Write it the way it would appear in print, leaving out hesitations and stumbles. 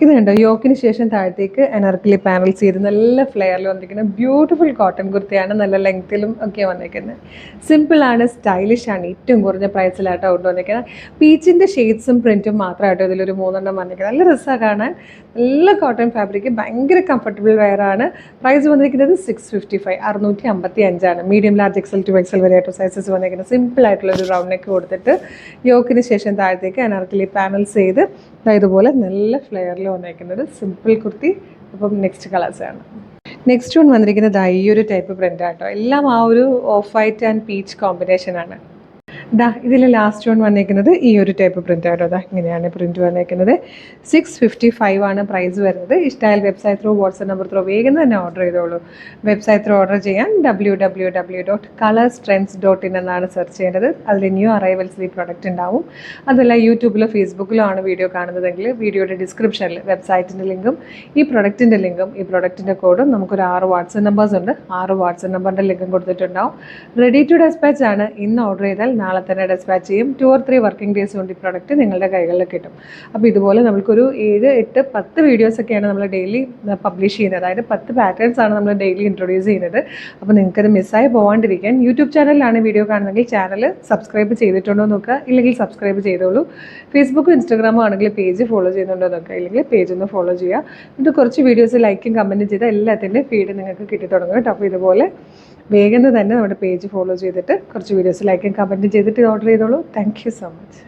ഇത് കണ്ടോ, യോക്കിന് ശേഷം താഴത്തേക്ക് അനാർക്കലി പാനൽസ് ചെയ്ത് നല്ല ഫ്ലെയറിൽ വന്നിരിക്കുന്ന ബ്യൂട്ടിഫുൾ കോട്ടൺ കുർത്തിയാണ്. നല്ല ലെങ്ത്തിലും ഒക്കെ വന്നിരിക്കുന്നത്. സിമ്പിളാണ്, സ്റ്റൈലിഷാണ്, ഏറ്റവും കുറഞ്ഞ പ്രൈസിലാട്ടോ കൊണ്ടുവന്നിരിക്കുന്നത്. പീച്ചിൻ്റെ ഷെയ്ഡ്സും പ്രിൻറ്റും മാത്രമായിട്ടോ ഇതിലൊരു 3 വന്നിരിക്കുന്നത്. നല്ല രസമാണ് കാണാൻ. നല്ല കോട്ടൺ ഫാബ്രിക്, ഭയങ്കര കംഫർട്ടബിൾ വെയറാണ്. പ്രൈസ് വന്നിരിക്കുന്നത് 655, 655. Medium large XL to XL വരെ ആയിട്ടോ സൈസസ് വന്നിരിക്കുന്നത്. സിമ്പിളായിട്ടുള്ളൊരു റൗണ്ട് നെക്ക് കൊടുത്തിട്ട് യോക്കിന് ശേഷം താഴത്തേക്ക് അനാർക്കലി പാനൽസ് ചെയ്ത് ഇതുപോലെ നല്ല ഫ്ലെയറിൽ വന്നിരിക്കുന്നത് സിമ്പിൾ കുർത്തി. അപ്പം നെക്സ്റ്റ് കളേഴ്സാണ്. നെക്സ്റ്റ് വൺ വന്നിരിക്കുന്നത് ഈ ഒരു ടൈപ്പ് പ്രിൻ്റ് ആട്ടോ. എല്ലാം ആ ഒരു ഓഫ് വൈറ്റ് ആൻഡ് പീച്ച് കോമ്പിനേഷനാണ്. ഇതിൽ ലാസ്റ്റ് വൺ വന്നിരിക്കുന്നത് ഈ ഒരു ടൈപ്പ് പ്രിൻ്റ് ആട്ടോ. ഇങ്ങനെയാണ് പ്രിൻറ്റ് വന്നിരിക്കുന്നത്. 655 ആണ് പ്രൈസ് വരുന്നത്. ഇഷ്ടമായാൽ website through, WhatsApp number through വേഗം തന്നെ ഓർഡർ ചെയ്തോളൂ. വെബ്സൈറ്റ് ത്രൂ ഓർഡർ ചെയ്യാൻ www.colorstrends.in എന്നാണ് സെർച്ച് ചെയ്യേണ്ടത്. അതിൽ ന്യൂ അറൈവൽസിൽ ഈ പ്രൊഡക്റ്റ് ഉണ്ടാവും. അതല്ല യൂട്യൂബിലോ ഫേസ്ബുക്കിലോ ആണ് വീഡിയോ കാണുന്നതെങ്കിൽ വീഡിയോയുടെ ഡിസ്ക്രിപ്ഷനിൽ വെബ്സൈറ്റിൻ്റെ ലിങ്കും ഈ പ്രൊഡക്റ്റിൻ്റെ ലിങ്കും ഈ പ്രൊഡക്റ്റിൻ്റെ കോഡും നമുക്കൊരു 6 വാട്സ്ആപ്പ് നമ്പേഴ്സ് ഉണ്ട്. 6 വാട്സ്ആപ്പ് നമ്പറിൻ്റെ ലിങ്കും കൊടുത്തിട്ടുണ്ടാവും. റെഡി ടു ഡെസ്പാച്ച് ആണ്. ഇന്ന് ഓർഡർ ചെയ്താൽ നാളെ തന്നെ ഡെസ്പാച്ച് ചെയ്യും. 2 or 3 വർക്കിംഗ് ഡേയ്സ് കൊണ്ട് ഈ പ്രൊഡക്റ്റ് നിങ്ങളുടെ കൈകളിൽ കിട്ടും. അപ്പോൾ ഇതുപോലെ നമുക്കൊരു 7, 8, 10 വീഡിയോസൊക്കെയാണ് നമ്മൾ ഡെയിലി പബ്ലിഷ് ചെയ്യുന്നത്. അതായത് 10 പാറ്റേൺസ് ആണ് നമ്മൾ ഡെയിലി ഇൻട്രൊഡ്യൂസ് ചെയ്യുന്നത്. അപ്പോൾ നിങ്ങൾക്കത് മിസ്സായി പോകാണ്ടിരിക്കാൻ യൂട്യൂബ് ചാനലിലാണ് വീഡിയോ കാണുന്നതെങ്കിൽ ചാനൽ സബ്സ്ക്രൈബ് ചെയ്തിട്ടുണ്ടോ നോക്കുക. ഇല്ലെങ്കിൽ സബ്സ്ക്രൈബ് ചെയ്തോളൂ. ഫേസ്ബുക്കും ഇൻസ്റ്റാഗ്രാമോ ആണെങ്കിൽ പേജ് ഫോളോ ചെയ്യുന്നുണ്ടോ നോക്കുക. ഇല്ലെങ്കിൽ പേജ് ഒന്ന് ഫോളോ ചെയ്യുക. എന്നിട്ട് കുറച്ച് വീഡിയോസ് ലൈക്കും കമൻറ്റും ചെയ്താൽ എല്ലാത്തിൻ്റെ ഫീഡ് നിങ്ങൾക്ക് കിട്ടി തുടങ്ങും കേട്ടോ. അപ്പോൾ ഇതുപോലെ വേഗം തന്നെ നമ്മുടെ പേജ് ഫോളോ ചെയ്തിട്ട് കുറച്ച് വീഡിയോസ് ലൈക്കും കമൻറ്റും ചെയ്തിട്ട് ഓർഡർ ചെയ്തോളൂ. Thank you so much.